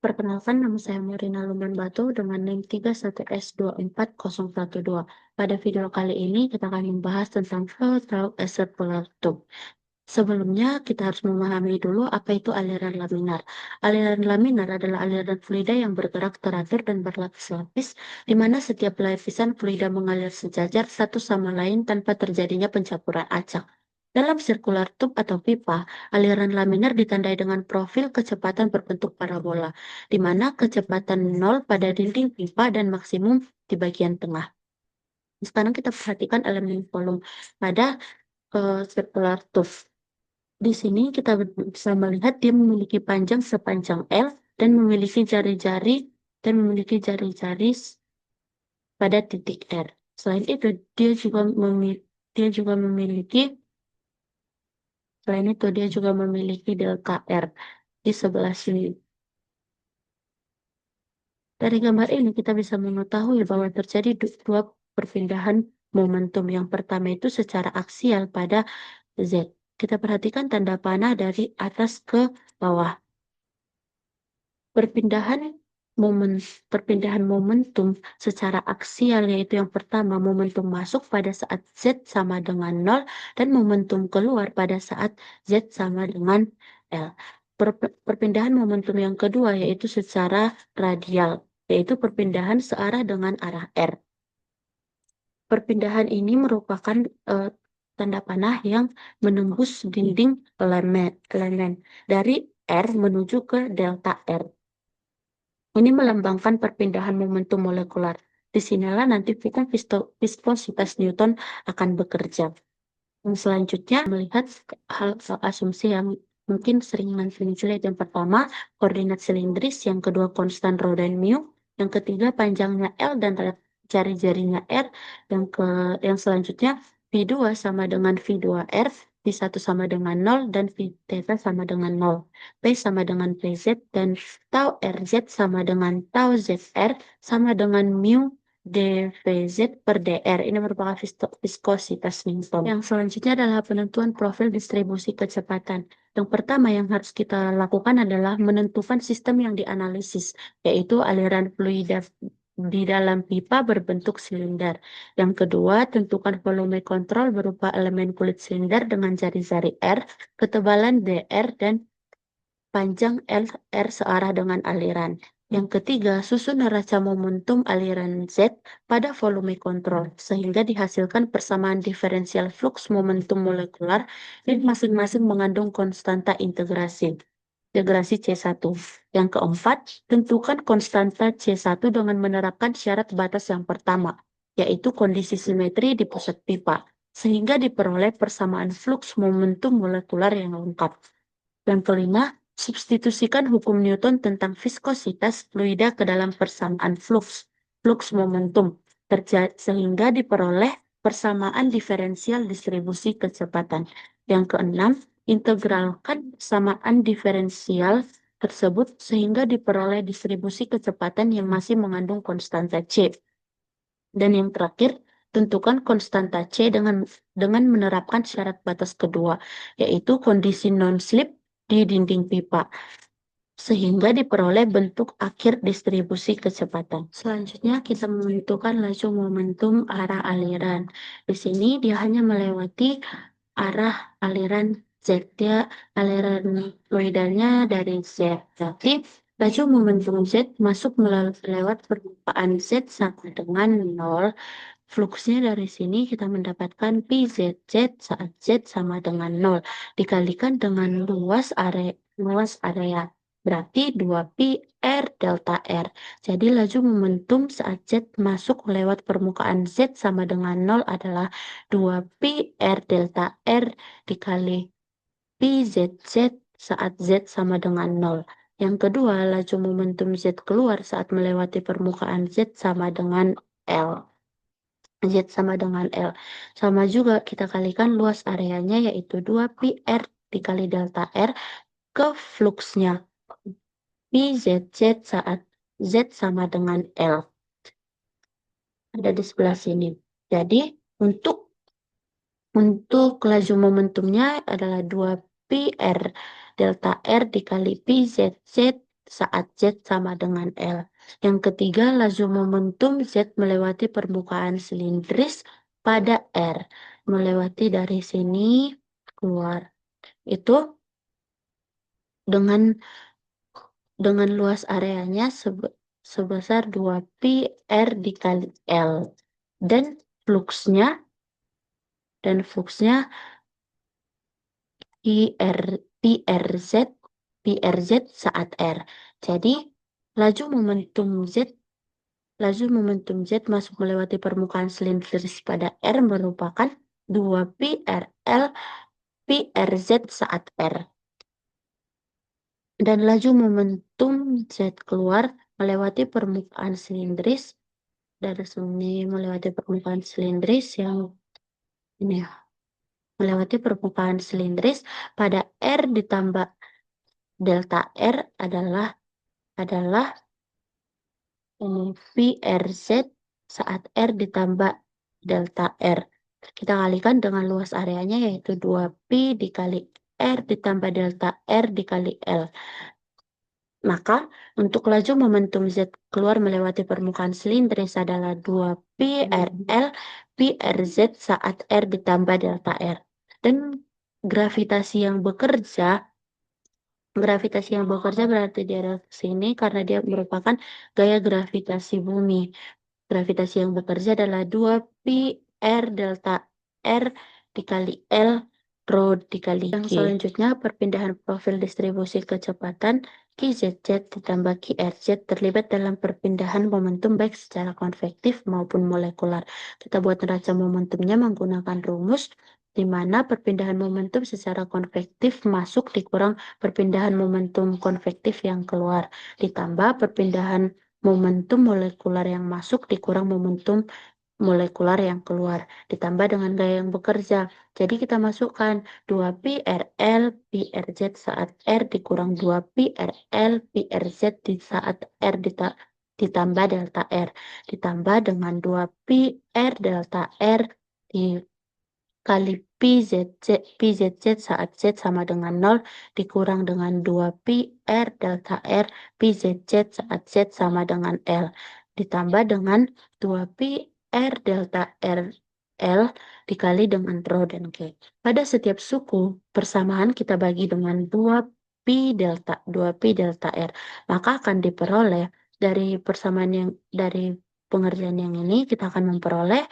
Perkenalkan, nama saya Merina Luman Batu dengan NIM 31S24012. Pada video kali ini kita akan membahas tentang flow through a circular tube. Sebelumnya kita harus memahami dulu apa itu aliran laminar. Aliran laminar adalah aliran fluida yang bergerak teratur dan berlapis-lapis, di mana setiap lapisan fluida mengalir sejajar satu sama lain tanpa terjadinya pencampuran acak. Dalam circular tube atau pipa, aliran laminar ditandai dengan profil kecepatan berbentuk parabola, di mana kecepatan 0 pada dinding pipa dan maksimum di bagian tengah. Sekarang kita perhatikan elemen volume pada circular tube. Di sini kita bisa melihat dia memiliki panjang sepanjang L dan memiliki jari-jari pada titik R. Selain itu, dia juga memiliki delta R di sebelah sini. Dari gambar ini kita bisa mengetahui bahwa terjadi dua perpindahan momentum. Yang pertama itu secara aksial pada Z. Kita perhatikan tanda panah dari atas ke bawah. Perpindahan momentum secara aksial, yaitu yang pertama momentum masuk pada saat Z sama dengan 0 dan momentum keluar pada saat Z sama dengan L. Perpindahan momentum yang kedua yaitu secara radial, yaitu perpindahan searah dengan arah R. Perpindahan ini merupakan tanda panah yang menembus dinding elemen dari R menuju ke delta R. Ini melambangkan perpindahan momentum molekular. Disinilah nanti viskositas Newton akan bekerja. Yang selanjutnya melihat hal asumsi yang mungkin sering muncul. Yang pertama, koordinat silindris. Yang kedua, konstan rho dan mu. Yang ketiga, panjangnya L dan jari-jarinya R. Yang selanjutnya, V2 sama dengan V2R. V1 sama dengan 0 dan V theta sama dengan 0. P sama dengan PZ dan tau RZ sama dengan tau ZR sama dengan mu dVz per dr. Ini merupakan viskositas Newton. Yang selanjutnya adalah penentuan profil distribusi kecepatan. Yang pertama yang harus kita lakukan adalah menentukan sistem yang dianalisis, yaitu aliran fluida di dalam pipa berbentuk silinder. Yang kedua, tentukan volume kontrol berupa elemen kulit silinder dengan jari-jari R, ketebalan dr, dan panjang R searah dengan aliran. Yang ketiga, susun neraca momentum aliran Z pada volume kontrol, sehingga dihasilkan persamaan diferensial flux momentum molekular yang masing-masing mengandung konstanta integrasi C1. Yang keempat, tentukan konstanta C1 dengan menerapkan syarat batas yang pertama, yaitu kondisi simetri di pusat pipa, sehingga diperoleh persamaan flux momentum molekular yang lengkap. Yang kelima, substitusikan hukum Newton tentang viskositas fluida ke dalam persamaan flux momentum, sehingga diperoleh persamaan diferensial distribusi kecepatan. Yang keenam, integralkan persamaan diferensial tersebut sehingga diperoleh distribusi kecepatan yang masih mengandung konstanta C. Dan yang terakhir, tentukan konstanta C dengan menerapkan syarat batas kedua, yaitu kondisi non-slip di dinding pipa, sehingga diperoleh bentuk akhir distribusi kecepatan. Selanjutnya kita menentukan laju momentum arah aliran. Di sini dia hanya melewati arah aliran Z. Dia aliran fluidanya dari Z. Jadi laju momentum Z masuk lewat permukaan Z sama dengan 0. Fluksnya dari sini kita mendapatkan PZZ saat Z sama dengan 0 dikalikan dengan luas area. Berarti 2pi R delta R. Jadi laju momentum saat Z masuk lewat permukaan Z sama dengan 0 adalah 2pi R delta R dikali PZZ saat Z sama dengan 0. Yang kedua, laju momentum Z keluar saat melewati permukaan Z sama dengan L. Z sama dengan L. Sama juga kita kalikan luas areanya yaitu 2pi R dikali delta R ke fluksnya. PZZ saat Z sama dengan L. Ada di sebelah sini. Jadi untuk laju momentumnya adalah 2pi R delta R dikali PZZ saat Z sama dengan L. Yang ketiga, laju momentum Z melewati permukaan silindris pada R. Melewati dari sini keluar. Itu dengan luas areanya sebesar 2pi R dikali L. Dan fluksnya PR, PRZ, PRZ saat R. Jadi, laju momentum Z masuk melewati permukaan silindris pada R merupakan 2PRL PRZ saat R. Dan laju momentum Z keluar melewati permukaan silindris dari sini melewati permukaan silindris yang ini ya, melewati permukaan silindris pada R ditambah delta R adalah PRZ saat R ditambah delta R. Kita kalikan dengan luas areanya yaitu 2pi dikali R ditambah delta R dikali L. Maka untuk laju momentum Z keluar melewati permukaan silindris adalah 2pi RL pi RZ saat R ditambah delta R. Dan gravitasi yang bekerja berarti di arah sini karena dia merupakan gaya gravitasi bumi. Gravitasi yang bekerja adalah 2pi R delta R dikali L rho dikali G. Yang selanjutnya perpindahan profil distribusi kecepatan QZZ ditambah QRZ terlibat dalam perpindahan momentum baik secara konvektif maupun molekular. Kita buat neraca momentumnya menggunakan rumus di mana perpindahan momentum secara konvektif masuk dikurang perpindahan momentum konvektif yang keluar, ditambah perpindahan momentum molekular yang masuk dikurang momentum molekular yang keluar, ditambah dengan gaya yang bekerja. Jadi kita masukkan 2pi RL pi RZ saat R dikurang 2pi RL pi RZ di saat R ditambah delta R, ditambah dengan 2pi R delta R dikali PZZ saat Z sama dengan 0 dikurang dengan 2pi R delta R PZZ saat Z sama dengan L ditambah dengan 2pi R delta R L dikali dengan rho dan G. Pada setiap suku persamaan kita bagi dengan 2pi delta R. Maka akan diperoleh dari persamaan yang dari pengerjaan yang ini kita akan memperoleh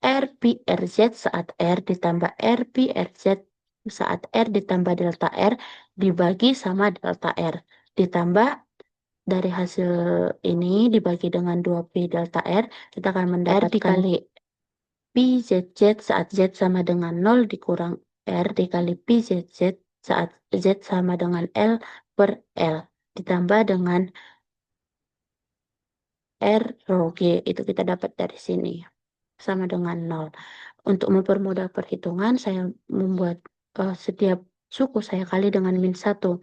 R pi RZ saat R ditambah R pi RZ saat R ditambah delta R dibagi sama delta R. Ditambah dari hasil ini dibagi dengan 2pi delta R, kita akan mendapatkan R dikali pi ZZ saat Z sama dengan 0 dikurang R dikali pi ZZ saat Z sama dengan L per L. Ditambah dengan R rho G, itu kita dapat dari sini. Sama dengan 0. Untuk mempermudah perhitungan, saya membuat setiap suku saya kali dengan min 1.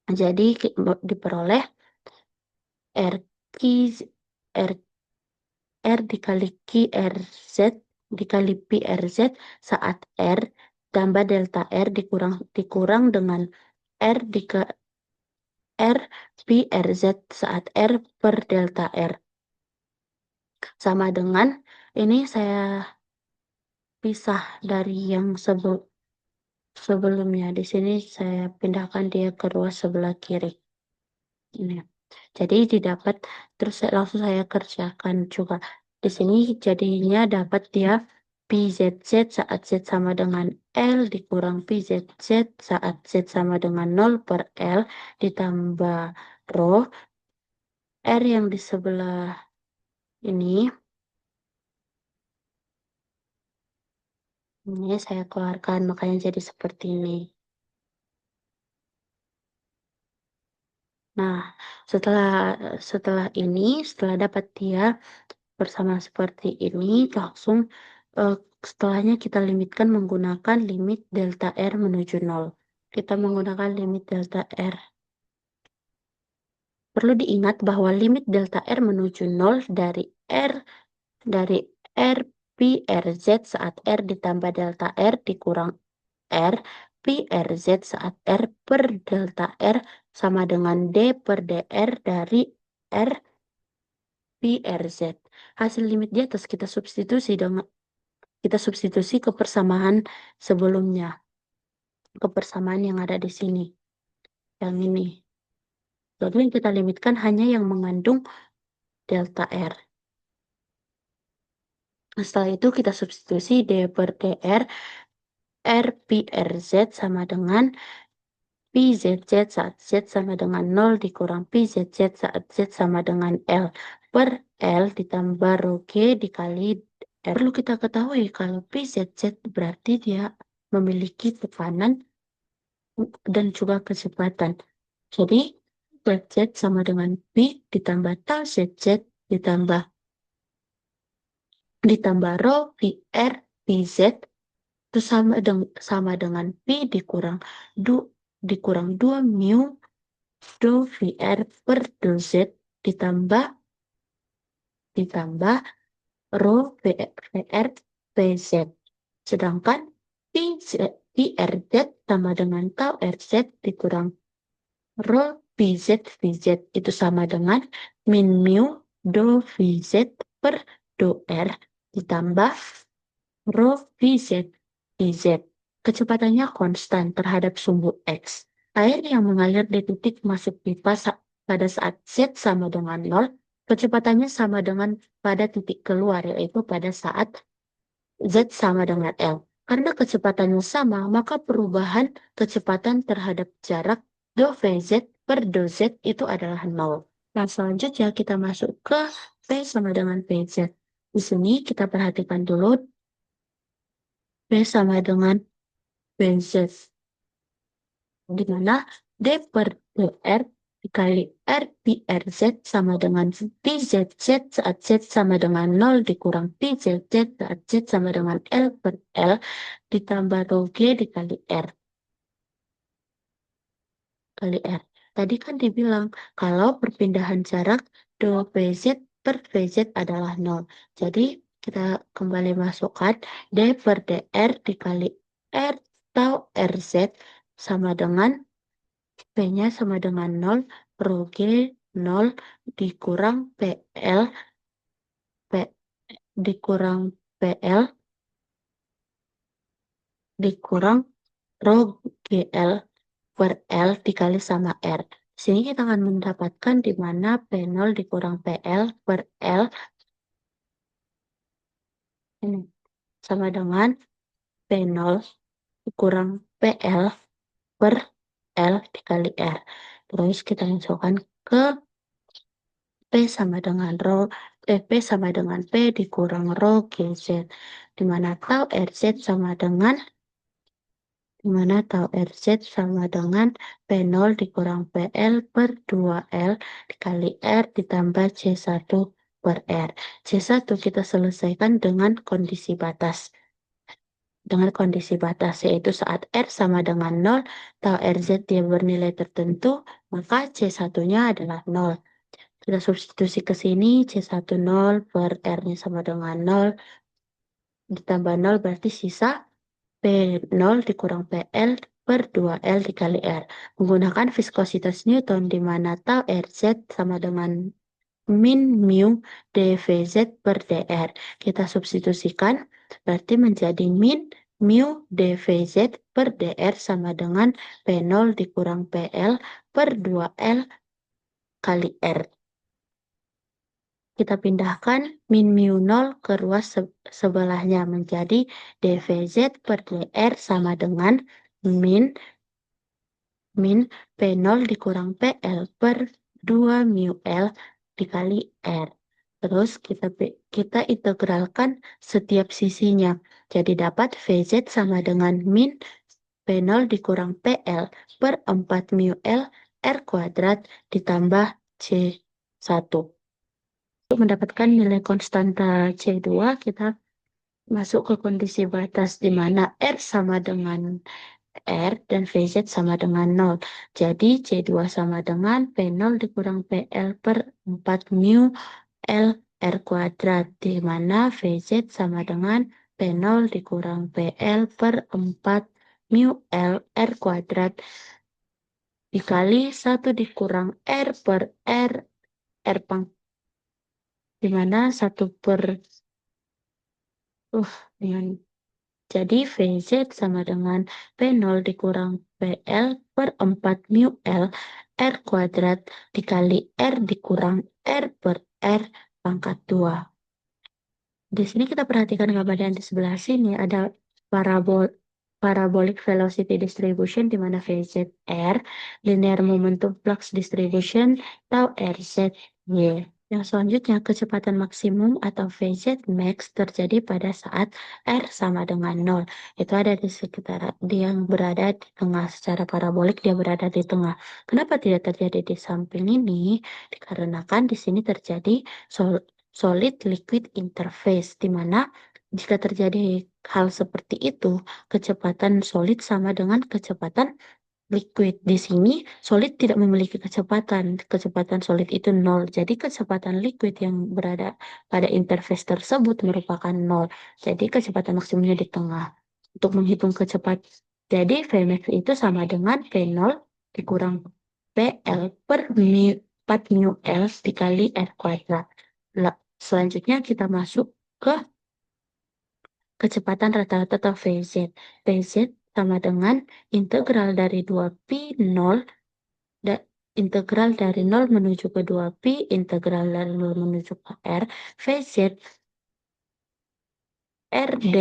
Jadi diperoleh R, R, R dikali QRZ dikali PRZ saat R tambah delta R dikurang dengan R R PRZ saat R per delta R. Sama dengan ini saya pisah dari yang sebelumnya. Di sini saya pindahkan dia ke ruas sebelah kiri. Ini. Jadi didapat terus langsung saya kerjakan juga. Di sini jadinya dapat dia PZZ saat Z sama dengan L dikurang PZZ saat Z sama dengan 0 per L ditambah rho R yang di sebelah ini saya keluarkan makanya jadi seperti ini. Nah, setelah dapat dia bersama seperti ini, langsung setelahnya kita limitkan menggunakan limit delta R menuju 0. Kita menggunakan limit delta R. Perlu diingat bahwa limit delta R menuju 0 dari R pi RZ saat R ditambah delta R dikurang R pi RZ saat R per delta R sama dengan D per DR dari R Pi RZ. Hasil limit di atas kita substitusi ke persamaan sebelumnya. Ke persamaan yang ada di sini. Yang ini. Lalu yang kita limitkan hanya yang mengandung delta R. Setelah itu kita substitusi D per DR R Pi RZ sama dengan Pi ZZ saat Z sama dengan 0 dikurang Pi ZZ saat Z sama dengan L per L ditambah rho G dikali R. Perlu kita ketahui kalau Pi ZZ berarti dia memiliki tekanan dan juga kecepatan. Jadi ZZ sama dengan Pi ditambah tau ZZ ditambah rho Pi R Pi Z itu sama dengan Pi dikurang 2 mu do VR per do Z ditambah rho VR PZ. Sedangkan Pi RZ sama dengan tau RZ dikurang rho PZ VZ itu sama dengan min mu do VZ per do R ditambah rho VZ VZ. Kecepatannya konstan terhadap sumbu X. Air yang mengalir di titik masuk pipa pada saat Z sama dengan 0, kecepatannya sama dengan pada titik keluar, yaitu pada saat Z sama dengan L. Karena kecepatannya sama, maka perubahan kecepatan terhadap jarak do VZ per do Z itu adalah 0. Nah, selanjutnya kita masuk ke P sama dengan PZ. Di sini kita perhatikan dulu P sama dengan PZ. Di mana D per DR dikali R pi RZ sama dengan pi ZZ saat Z sama dengan 0 dikurang pi ZZ saat Z sama dengan L per L ditambah rho G dikali R. Kali R. Tadi kan dibilang kalau perpindahan jarak do PZ per PZ adalah 0. Jadi kita kembali masukkan D per DR dikali R tau RZ sama dengan P-nya sama dengan 0, rho G 0 dikurang PL, P, dikurang PL, dikurang rho GL per L dikali sama R. Sini kita akan mendapatkan di mana P0 dikurang PL per L ini sama dengan P0 dikurang PL per L dikali R. Terus kita masukkan ke P sama dengan P sama dengan P dikurang rho GZ. Di mana tau RZ sama dengan P0 dikurang PL per 2L dikali R ditambah C1 per R. C1 kita selesaikan dengan kondisi batas. Yaitu saat R sama dengan 0, tau RZ dia bernilai tertentu, maka C1-nya adalah 0. Kita substitusi ke sini, C1 0 per R-nya sama dengan 0, ditambah 0 berarti sisa P0 dikurang PL per 2L dikali R. Menggunakan viskositas Newton di mana tau RZ sama dengan min mu dVZ per dR. Kita substitusikan, berarti menjadi min mu dVZ per dR sama dengan P0 dikurang PL per 2L kali R. Kita pindahkan min mu 0 ke ruas sebelahnya menjadi dVZ per dR sama dengan min P0 dikurang PL per 2 mu L dikali R. Terus kita integralkan setiap sisinya. Jadi dapat VZ sama dengan min P0 dikurang PL per 4 mu L R kuadrat ditambah C1. Untuk mendapatkan nilai konstanta C2, kita masuk ke kondisi batas di mana R sama dengan R dan VZ sama dengan 0. Jadi C2 sama dengan P0 dikurang PL per 4 mu L R kuadrat, di mana VZ sama dengan P0 dikurang PL per 4 mu L R kuadrat dikali 1 dikurang R per R dimana 1 per dengan jadi VZ sama dengan P0 dikurang PL per 4 mu L R kuadrat dikali R dikurang R per R pangkat 2. Di sini kita perhatikan gambar yang di sebelah sini ada parabolic velocity distribution di mana VZ R, linear momentum flux distribution, tau RZ Y. Yang selanjutnya kecepatan maksimum atau VZ max terjadi pada saat R sama dengan 0. Itu ada di sekitar yang berada di tengah secara parabolik, dia berada di tengah. Kenapa tidak terjadi di samping ini? Dikarenakan di sini terjadi solid liquid interface, di mana jika terjadi hal seperti itu, kecepatan solid sama dengan kecepatan liquid. Di sini solid tidak memiliki kecepatan solid itu 0. Jadi kecepatan liquid yang berada pada interface tersebut merupakan 0. Jadi kecepatan maksimumnya di tengah. Untuk menghitung kecepatan, jadi Vmax itu sama dengan V0 dikurang PL per 4 mu L dikali R kuadrat. Selanjutnya kita masuk ke kecepatan rata-rata atau VZ. VZ sama dengan integral dari 2pi 0 integral dari 0 menuju ke 2pi integral dari 0 menuju ke R VZ RD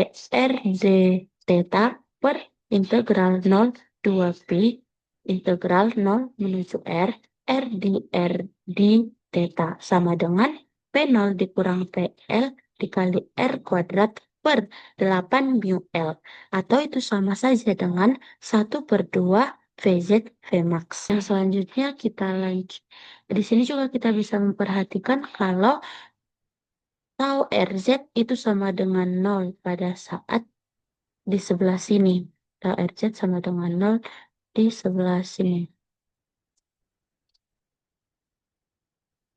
theta per integral 0 2pi integral 0 menuju R RD theta sama dengan P0 dikurang PL dikali R kuadrat per 8 mu L. Atau itu sama saja dengan 1 per 2 VZ Vmax. Yang selanjutnya kita lanjut. Di sini juga kita bisa memperhatikan kalau tau RZ itu sama dengan 0 pada saat di sebelah sini. Tau RZ sama dengan 0 di sebelah sini.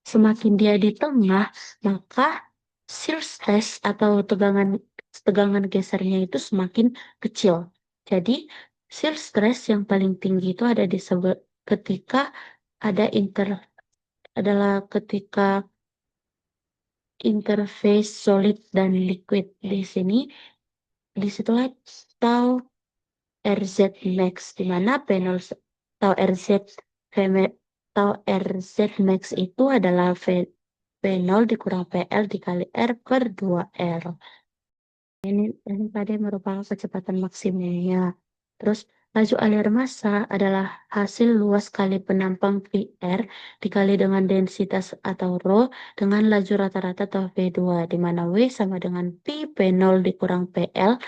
Semakin dia di tengah, maka shear stress atau tegangan gesernya itu semakin kecil. Jadi, shear stress yang paling tinggi itu ada di ketika ada ketika interface solid dan liquid. Di sini, disitulah tau RZ max, di mana tau RZ tau RZ max itu adalah P0 dikurang PL dikali R per 2R. Ini tadi merupakan kecepatan maksimumnya. Terus laju aliran massa adalah hasil luas kali penampang PR dikali dengan densitas atau rho dengan laju rata-rata atau V2, di mana W sama dengan Pi P0 dikurang PL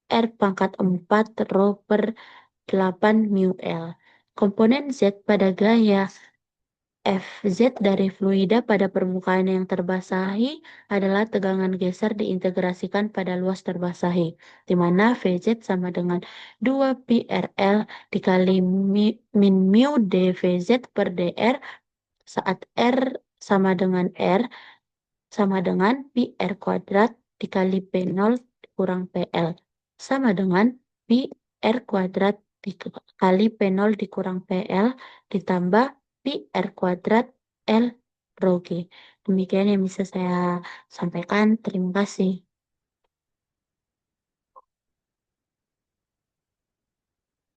R pangkat 4 rho per 8 mu L. Komponen Z pada gaya Fz dari fluida pada permukaan yang terbasahi adalah tegangan geser diintegrasikan pada luas terbasahi, di mana Vz sama dengan 2 pi RL dikali min mu dVz per dr saat R sama dengan R sama dengan pi R kuadrat dikali P0 kurang PL sama dengan pi R kuadrat dikali P0 dikurang PL ditambah pi R kuadrat L rho G. Demikian yang bisa saya sampaikan. Terima kasih.